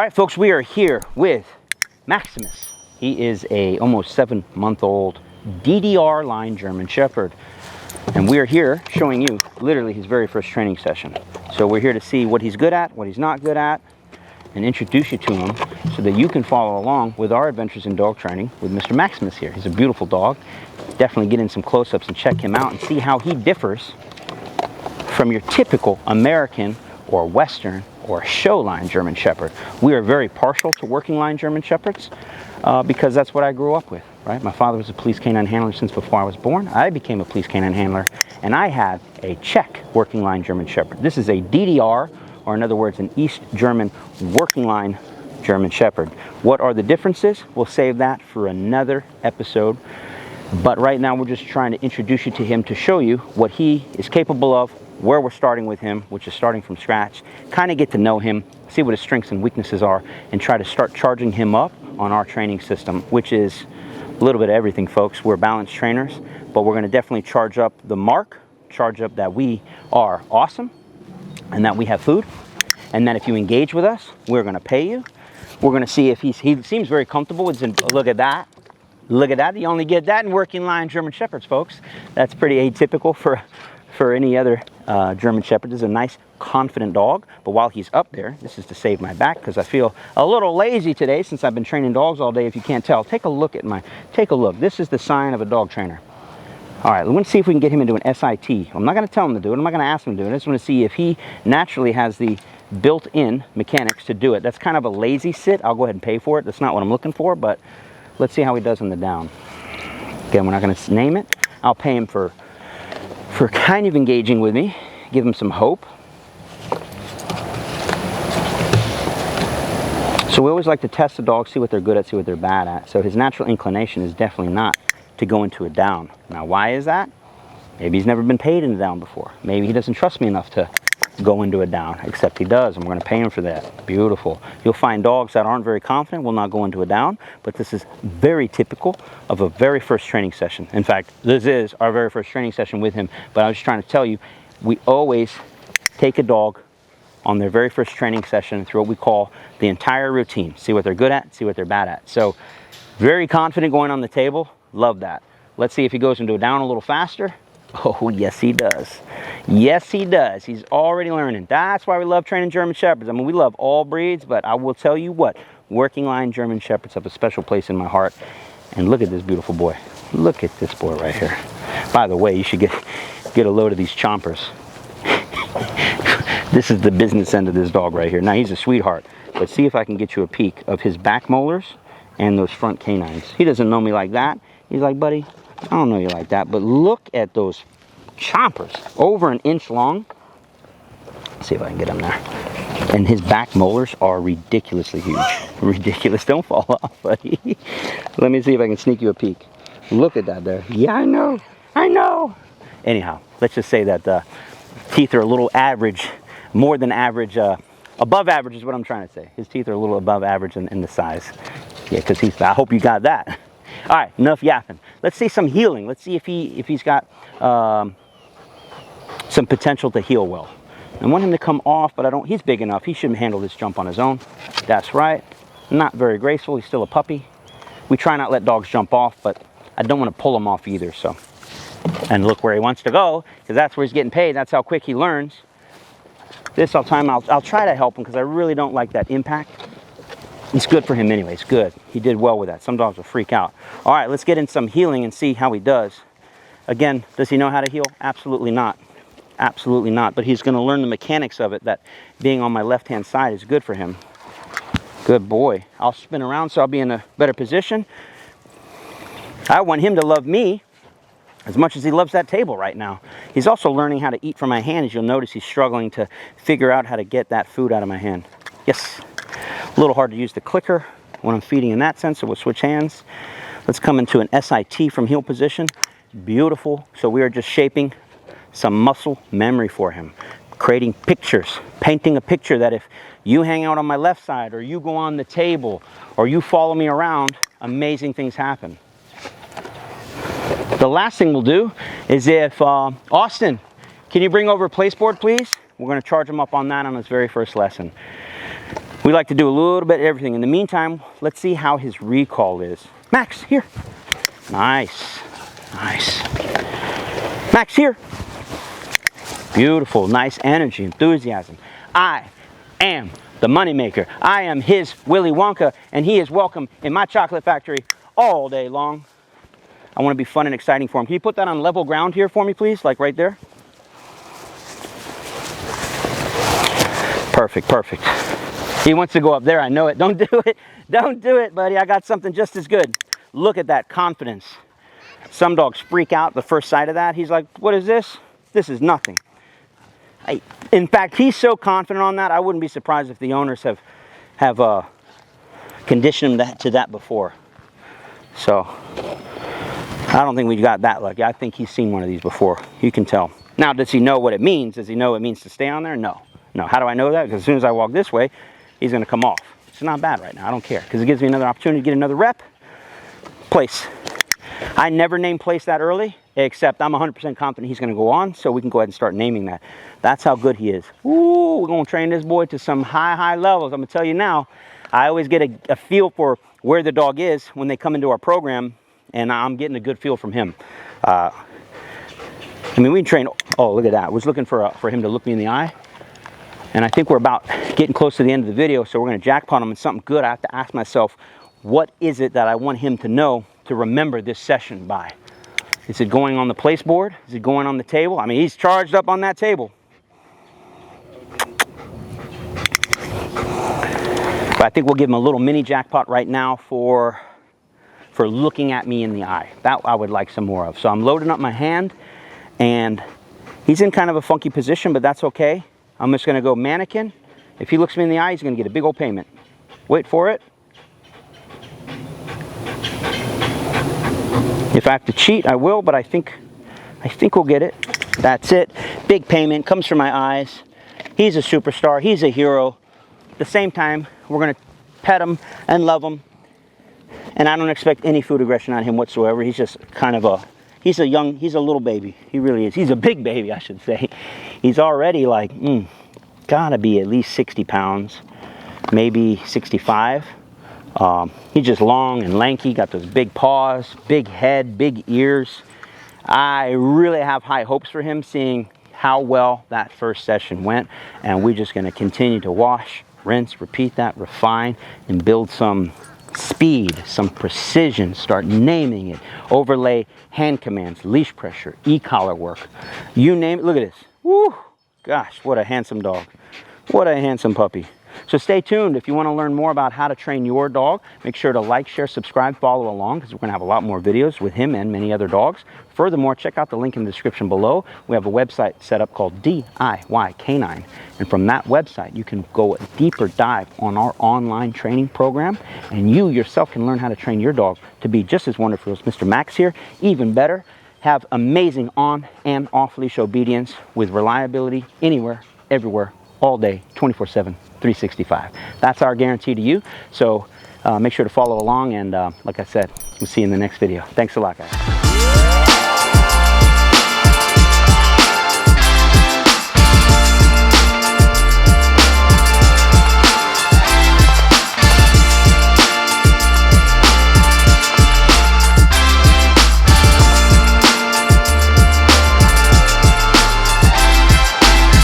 All right, folks, we are here with Maximus. He is a almost 7-month-old DDR line German Shepherd. And we are here showing you literally his very first training session. So we're here to see what he's good at, what he's not good at, and introduce you to him so that you can follow along with our adventures in dog training with Mr. Maximus here. He's a beautiful dog. Definitely get in some close-ups and check him out and see how he differs from your typical American or Western or show line German Shepherd. We are very partial to working line German Shepherds because that's what I grew up with, right? My father was a police canine handler since before I was born. I became a police canine handler, and I have a Czech working line German Shepherd. This is a DDR, or in other words, an East German working line German Shepherd. What are the differences? We'll save that for another episode. But right now we're just trying to introduce you to him to show you what he is capable of, where we're starting with him, which is starting from scratch, kind of get to know him, see what his strengths and weaknesses are, and try to start charging him up on our training system, which is a little bit of everything, folks. We're balanced trainers, but we're going to definitely charge up the mark, charge up that we are awesome, and that we have food, and that if you engage with us, we're going to pay you. We're going to see if he seems very comfortable with, look at that. Look at that. You only get that in working line German Shepherds, folks. That's pretty atypical for any other German Shepherd. This is a nice, confident dog, but while he's up there, this is to save my back because I feel a little lazy today since I've been training dogs all day, if you can't tell. Take a look. This is the sign of a dog trainer. All right, let's see if we can get him into an SIT. I'm not going to tell him to do it. I'm not going to ask him to do it. I just want to see if he naturally has the built-in mechanics to do it. That's kind of a lazy sit. I'll go ahead and pay for it. That's not what I'm looking for, but let's see how he does on the down. Again, we're not going to name it. I'll pay him for kind of engaging with me, give him some hope. So we always like to test the dog, see what they're good at, see what they're bad at. So his natural inclination is definitely not to go into a down. Now, why is that? Maybe he's never been paid in a down before. Maybe he doesn't trust me enough to go into a down, except he does, and we're going to pay him for that. Beautiful. You'll find dogs that aren't very confident will not go into a down, but this is very typical of a very first training session. In fact, this is our very first training session with him, but I was trying to tell you, we always take a dog on their very first training session through what we call the entire routine. See what they're good at, see what they're bad at. So, very confident going on the table. Love that. Let's see if he goes into a down a little faster. Oh, yes, he does. Yes, he does. He's already learning. That's why we love training German Shepherds. I mean, we love all breeds, but I will tell you what, working line German Shepherds have a special place in my heart. And look at this beautiful boy. Look at this boy right here. By the way, you should get a load of these chompers. This is the business end of this dog right here. Now, he's a sweetheart, but see if I can get you a peek of his back molars and those front canines. He doesn't know me like that. He's like, buddy, I don't know you like that, but look at those chompers, over an inch long. Let's see if I can get him there. And his back molars are ridiculously huge. Ridiculous. Don't fall off, buddy. Let me see if I can sneak you a peek. Look at that there. Yeah, I know. I know. Anyhow, let's just say that the teeth are a little average, more than average, above average is what I'm trying to say. His teeth are a little above average in the size. Yeah, because I hope you got that. All right, enough yapping. Let's see some healing. Let's see if he's got some potential to heal well. I want him to come off, but he's big enough. He shouldn't handle this jump on his own. That's right. Not very graceful. He's still a puppy. We try not to let dogs jump off, but I don't want to pull him off either. So, and look where he wants to go, because that's where he's getting paid. That's how quick he learns. This I'll try to help him because I really don't like that impact. It's good for him anyway. It's good. He did well with that. Some dogs will freak out. All right, let's get in some healing and see how he does. Again, does he know how to heal? Absolutely not. Absolutely not. But he's going to learn the mechanics of it, that being on my left-hand side is good for him. Good boy. I'll spin around so I'll be in a better position. I want him to love me as much as he loves that table right now. He's also learning how to eat from my hand. As you'll notice, he's struggling to figure out how to get that food out of my hand. Yes. A little hard to use the clicker when I'm feeding in that sense, so we'll switch hands. Let's come into an SIT from heel position. Beautiful. So we are just shaping some muscle memory for him, creating pictures, painting a picture that if you hang out on my left side, or you go on the table, or you follow me around, amazing things happen. The last thing we'll do is if, Austin, can you bring over a place board, please? We're going to charge him up on that on his very first lesson. We like to do a little bit of everything. In the meantime, let's see how his recall is. Max, here. Nice, nice. Max, here. Beautiful, nice energy, enthusiasm. I am the moneymaker. I am his Willy Wonka, and he is welcome in my chocolate factory all day long. I want to be fun and exciting for him. Can you put that on level ground here for me, please? Like right there. Perfect, perfect. He wants to go up there, I know it. Don't do it. Don't do it, buddy. I got something just as good. Look at that confidence. Some dogs freak out the first sight of that. He's like, what is this? This is nothing. In fact, he's so confident on that, I wouldn't be surprised if the owners have conditioned him to that before. So, I don't think we got that lucky. I think he's seen one of these before. You can tell. Now, does he know what it means? Does he know it means to stay on there? No. No. How do I know that? Because as soon as I walk this way, he's going to come off. It's not bad right now. I don't care. Because it gives me another opportunity to get another rep. Place. I never name place that early, except I'm 100% confident he's going to go on, so we can go ahead and start naming that. That's how good he is. Ooh, we're going to train this boy to some high levels. I'm going to tell you now, I always get a feel for where the dog is when they come into our program, and I'm getting a good feel from him. I mean, we train, oh, look at that. I was looking for him to look me in the eye, and I think we're about getting close to the end of the video, so we're going to jackpot him in something good. I have to ask myself, what is it that I want him to know to remember this session by? Is it going on the place board? Is it going on the table? I mean, he's charged up on that table. But I think we'll give him a little mini jackpot right now for looking at me in the eye. That I would like some more of. So I'm loading up my hand, and he's in kind of a funky position, but that's okay. I'm just going to go mannequin. If he looks me in the eye, he's going to get a big old payment. Wait for it. If I have to cheat, I will, but I think we'll get it. That's it. Big payment comes from my eyes. He's a superstar. He's a hero. At the same time, we're going to pet him and love him. And I don't expect any food aggression on him whatsoever. He's just kind of he's a little baby. He really is. He's a big baby, I should say. He's already like, gotta be at least 60 pounds, maybe 65. He's just long and lanky, got those big paws, big head, big ears. I really have high hopes for him, seeing how well that first session went. And we're just going to continue to wash, rinse, repeat that, refine, and build some speed, some precision, start naming it, overlay hand commands, leash pressure, e-collar work. You name it. Look at this. Woo! Gosh, what a handsome dog. What a handsome puppy. So stay tuned. If you want to learn more about how to train your dog, make sure to like, share, subscribe, follow along, because we're going to have a lot more videos with him and many other dogs. Furthermore, check out the link in the description below. We have a website set up called DIY Canine. And from that website, you can go a deeper dive on our online training program. And you yourself can learn how to train your dog to be just as wonderful as Mr. Max here, even better. Have amazing on and off leash obedience with reliability anywhere, everywhere, all day, 24/7. 365. That's our guarantee to you. So make sure to follow along, and like I said, we'll see you in the next video. Thanks a lot, guys.